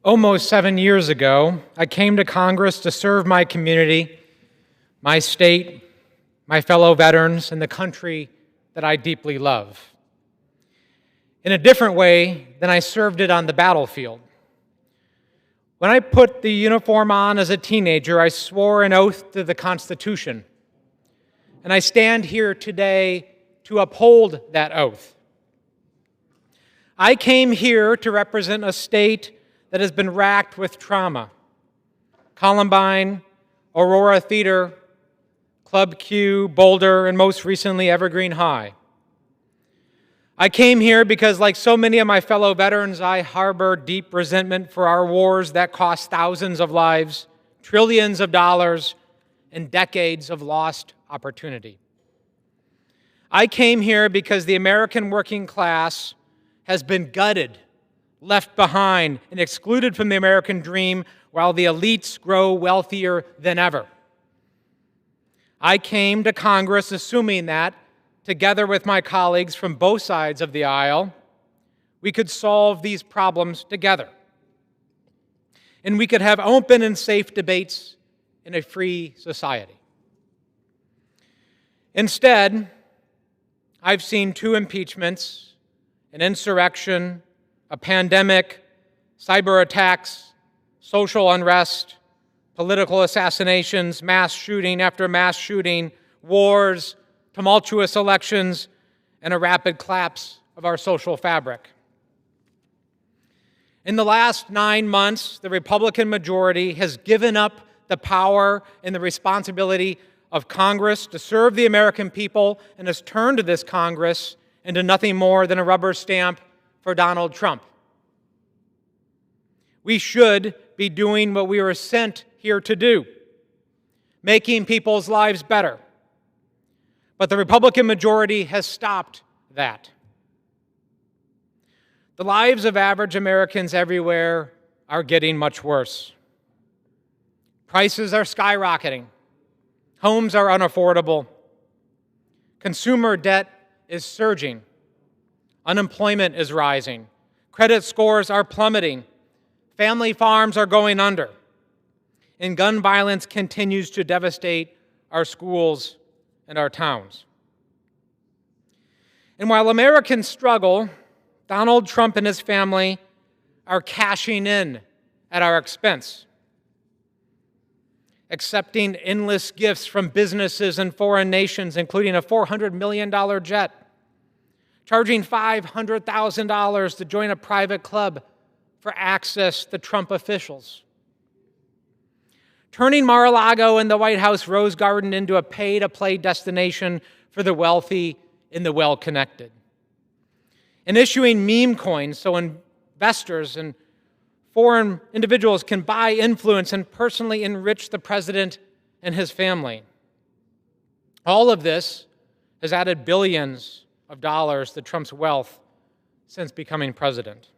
Almost 7 years ago, I came to Congress to serve my community, my state, my fellow veterans, and the country that I deeply love, in a different way than I served it on the battlefield. When I put the uniform on as a teenager, I swore an oath to the Constitution, and I stand here today to uphold that oath. I came here to represent a state that has been racked with trauma. Columbine, Aurora Theater, Club Q, Boulder, and most recently Evergreen High. I came here because, like so many of my fellow veterans, I harbor deep resentment for our wars that cost thousands of lives, trillions of dollars, and decades of lost opportunity. I came here because the American working class has been gutted, left behind, and excluded from the American dream while the elites grow wealthier than ever. I came to Congress assuming that, together with my colleagues from both sides of the aisle, we could solve these problems together. And we could have open and safe debates in a free society. Instead, I've seen 2 impeachments, an insurrection, a pandemic, cyber attacks, social unrest, political assassinations, mass shooting after mass shooting, wars, tumultuous elections, and a rapid collapse of our social fabric. In the last 9 months, the Republican majority has given up the power and the responsibility of Congress to serve the American people and has turned this Congress into nothing more than a rubber stamp for Donald Trump. We should be doing what we were sent here to do, making people's lives better. But the Republican majority has stopped that. The lives of average Americans everywhere are getting much worse. Prices are skyrocketing. Homes are unaffordable. Consumer debt is surging. Unemployment is rising. Credit scores are plummeting. Family farms are going under. And gun violence continues to devastate our schools and our towns. And while Americans struggle, Donald Trump and his family are cashing in at our expense, accepting endless gifts from businesses and foreign nations, including a $400 million jet, charging $500,000 to join a private club for access to Trump officials, turning Mar-a-Lago and the White House Rose Garden into a pay-to-play destination for the wealthy and the well-connected, and issuing meme coins so investors and foreign individuals can buy influence and personally enrich the president and his family. All of this has added billions of dollars to Trump's wealth since becoming president.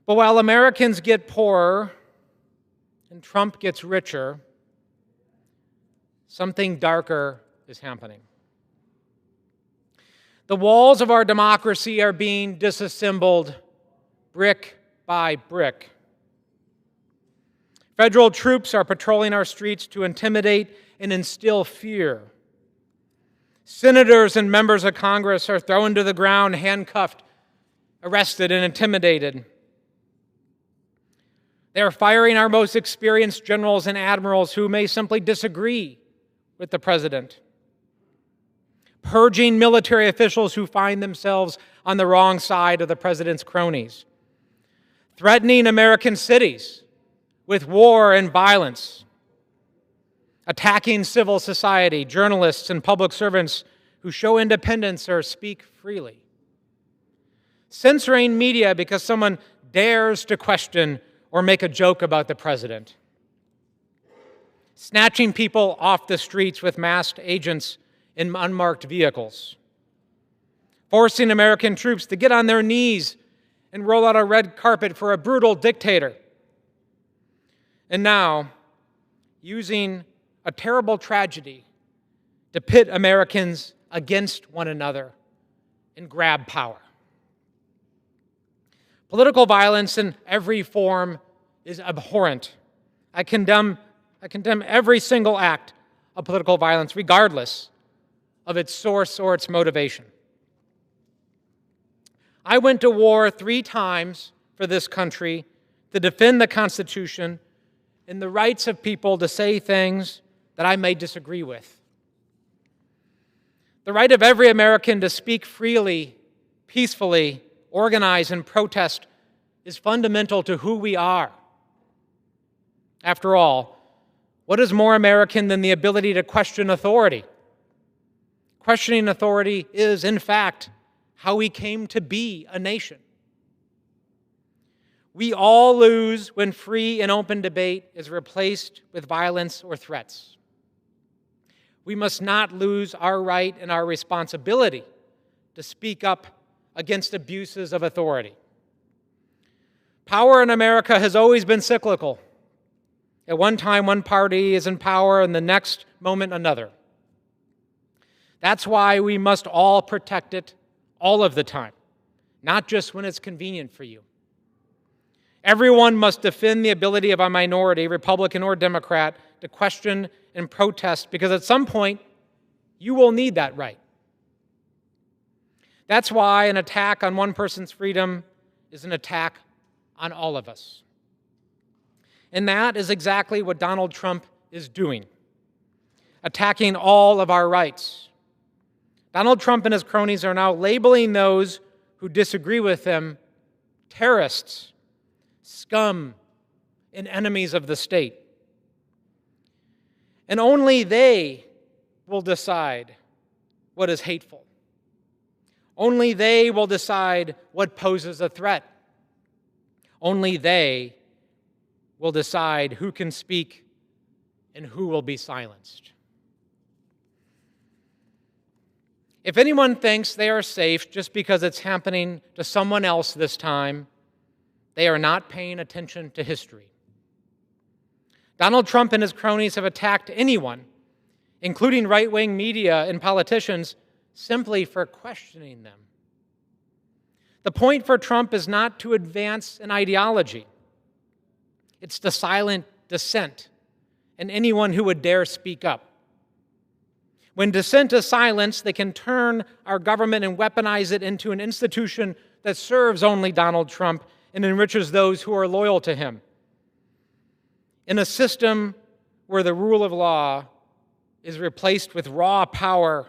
But while Americans get poorer and Trump gets richer, something darker is happening. The walls of our democracy are being disassembled brick by brick. Federal troops are patrolling our streets to intimidate and instill fear. Senators and members of Congress are thrown to the ground, handcuffed, arrested, and intimidated. They are firing our most experienced generals and admirals who may simply disagree with the president, purging military officials who find themselves on the wrong side of the president's cronies, threatening American cities with war and violence, attacking civil society, journalists, and public servants who show independence or speak freely, censoring media because someone dares to question or make a joke about the president, snatching people off the streets with masked agents in unmarked vehicles, forcing American troops to get on their knees and roll out a red carpet for a brutal dictator, and now using a terrible tragedy to pit Americans against one another and grab power. Political violence in every form is abhorrent. I condemn every single act of political violence, regardless of its source or its motivation. I went to war 3 times for this country to defend the Constitution and the rights of people to say things that I may disagree with. The right of every American to speak freely, peacefully, organize, and protest is fundamental to who we are. After all, what is more American than the ability to question authority? Questioning authority is, in fact, how we came to be a nation. We all lose when free and open debate is replaced with violence or threats. We must not lose our right and our responsibility to speak up against abuses of authority. Power in America has always been cyclical. At one time, one party is in power, and the next moment, another. That's why we must all protect it all of the time, not just when it's convenient for you. Everyone must defend the ability of a minority, Republican or Democrat, to question and protest, because at some point, you will need that right. That's why an attack on one person's freedom is an attack on all of us. And that is exactly what Donald Trump is doing, attacking all of our rights. Donald Trump and his cronies are now labeling those who disagree with him terrorists, scum, and enemies of the state. And only they will decide what is hateful. Only they will decide what poses a threat. Only they will decide who can speak and who will be silenced. If anyone thinks they are safe just because it's happening to someone else this time, they are not paying attention to history. Donald Trump and his cronies have attacked anyone, including right-wing media and politicians, simply for questioning them. The point for Trump is not to advance an ideology. It's the silent dissent and anyone who would dare speak up. When dissent is silenced, they can turn our government and weaponize it into an institution that serves only Donald Trump and enriches those who are loyal to him. In a system where the rule of law is replaced with raw power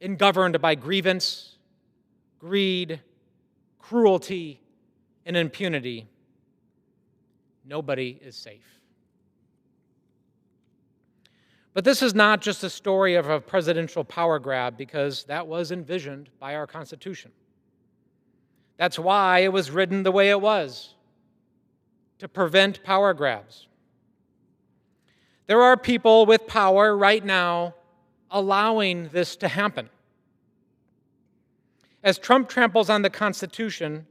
and governed by grievance, greed, cruelty, and impunity, nobody is safe. But this is not just a story of a presidential power grab, because that was envisioned by our Constitution. That's why it was written the way it was, to prevent power grabs. There are people with power right now allowing this to happen. As Trump tramples on the Constitution,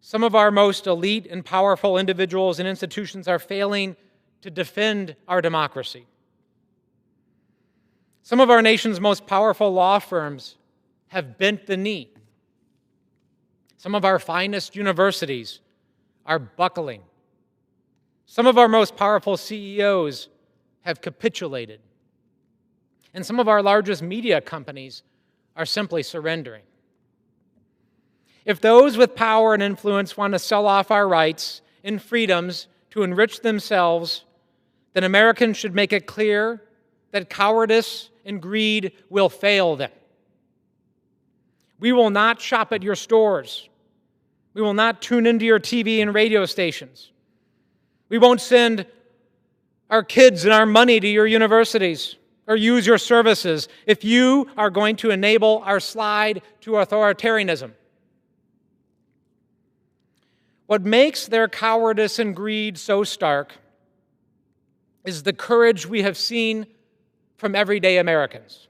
some of our most elite and powerful individuals and institutions are failing to defend our democracy. Some of our nation's most powerful law firms have bent the knee. Some of our finest universities are buckling. Some of our most powerful CEOs have capitulated. And some of our largest media companies are simply surrendering. If those with power and influence want to sell off our rights and freedoms to enrich themselves, then Americans should make it clear that cowardice and greed will fail them. We will not shop at your stores. We will not tune into your TV and radio stations. We won't send our kids and our money to your universities or use your services if you are going to enable our slide to authoritarianism. What makes their cowardice and greed so stark is the courage we have seen from everyday Americans.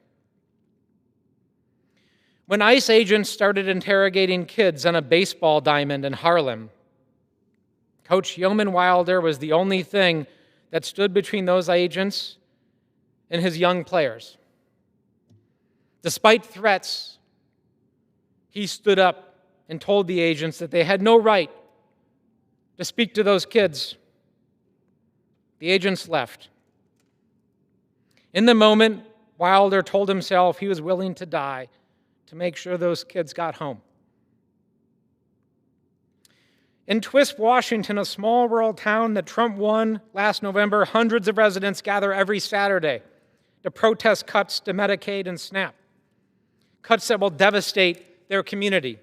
When ICE agents started interrogating kids on a baseball diamond in Harlem, Coach Yeoman Wilder was the only thing that stood between those agents and his young players. Despite threats, he stood up and told the agents that they had no right to speak to those kids. The agents left. In the moment, Wilder told himself he was willing to die to make sure those kids got home. In Twist, Washington, a small rural town that Trump won last November, hundreds of residents gather every Saturday to protest cuts to Medicaid and SNAP, cuts that will devastate their community.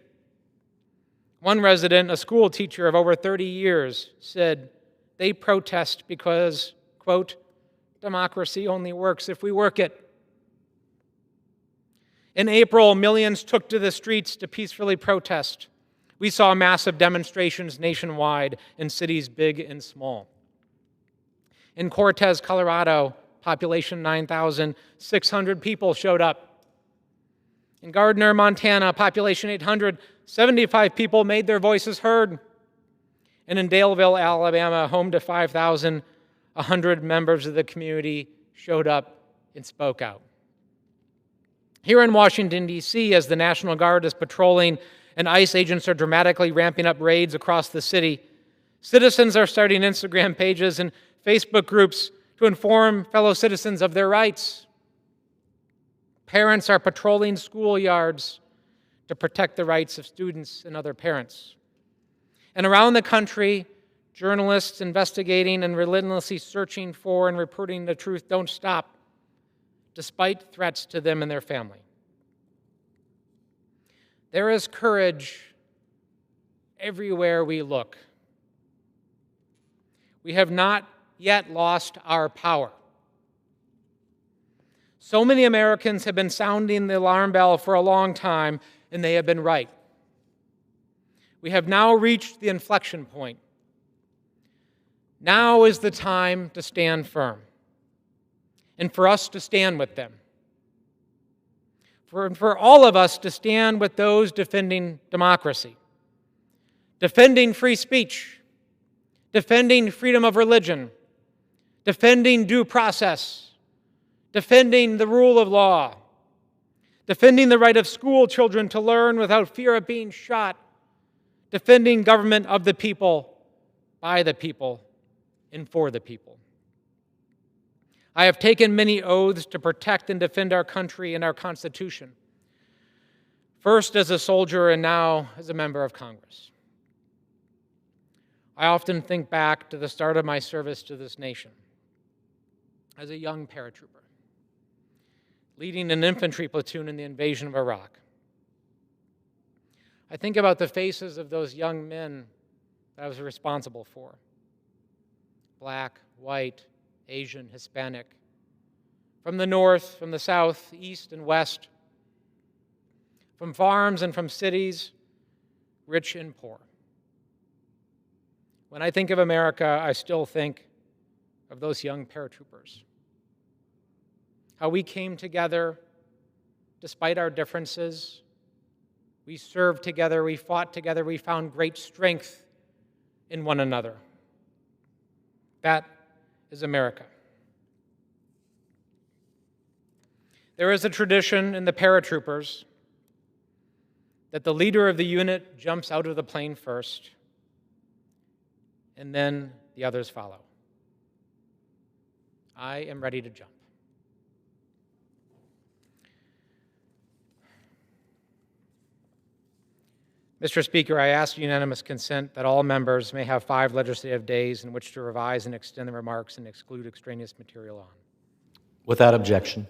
One resident, a school teacher of over 30 years, said they protest because, quote, democracy only works if we work it. In April, millions took to the streets to peacefully protest. We saw massive demonstrations nationwide in cities big and small. In Cortez, Colorado, population 9,600 people showed up. In Gardner, Montana, population 875 people made their voices heard. And in Daleville, Alabama, home to 5,100 members of the community showed up and spoke out. Here in Washington, D.C., as the National Guard is patrolling and ICE agents are dramatically ramping up raids across the city, citizens are starting Instagram pages and Facebook groups to inform fellow citizens of their rights. Parents are patrolling schoolyards to protect the rights of students and other parents. And around the country, journalists investigating and relentlessly searching for and reporting the truth don't stop, despite threats to them and their family. There is courage everywhere we look. We have not yet lost our power. So many Americans have been sounding the alarm bell for a long time, and they have been right. We have now reached the inflection point. Now is the time to stand firm, and for us to stand with them. For all of us to stand with those defending democracy, defending free speech, defending freedom of religion, defending due process, defending the rule of law, defending the right of school children to learn without fear of being shot, defending government of the people, by the people, and for the people. I have taken many oaths to protect and defend our country and our Constitution, first as a soldier and now as a member of Congress. I often think back to the start of my service to this nation as a young paratrooper, leading an infantry platoon in the invasion of Iraq. I think about the faces of those young men that I was responsible for. Black, white, Asian, Hispanic, from the north, from the south, east, and west, from farms and from cities, rich and poor. When I think of America, I still think of those young paratroopers. How we came together despite our differences. We served together, we fought together, we found great strength in one another. That is America. There is a tradition in the paratroopers that the leader of the unit jumps out of the plane first, and then the others follow. I am ready to jump. Mr. Speaker, I ask unanimous consent that all members may have 5 legislative days in which to revise and extend the remarks and exclude extraneous material on. Without objection.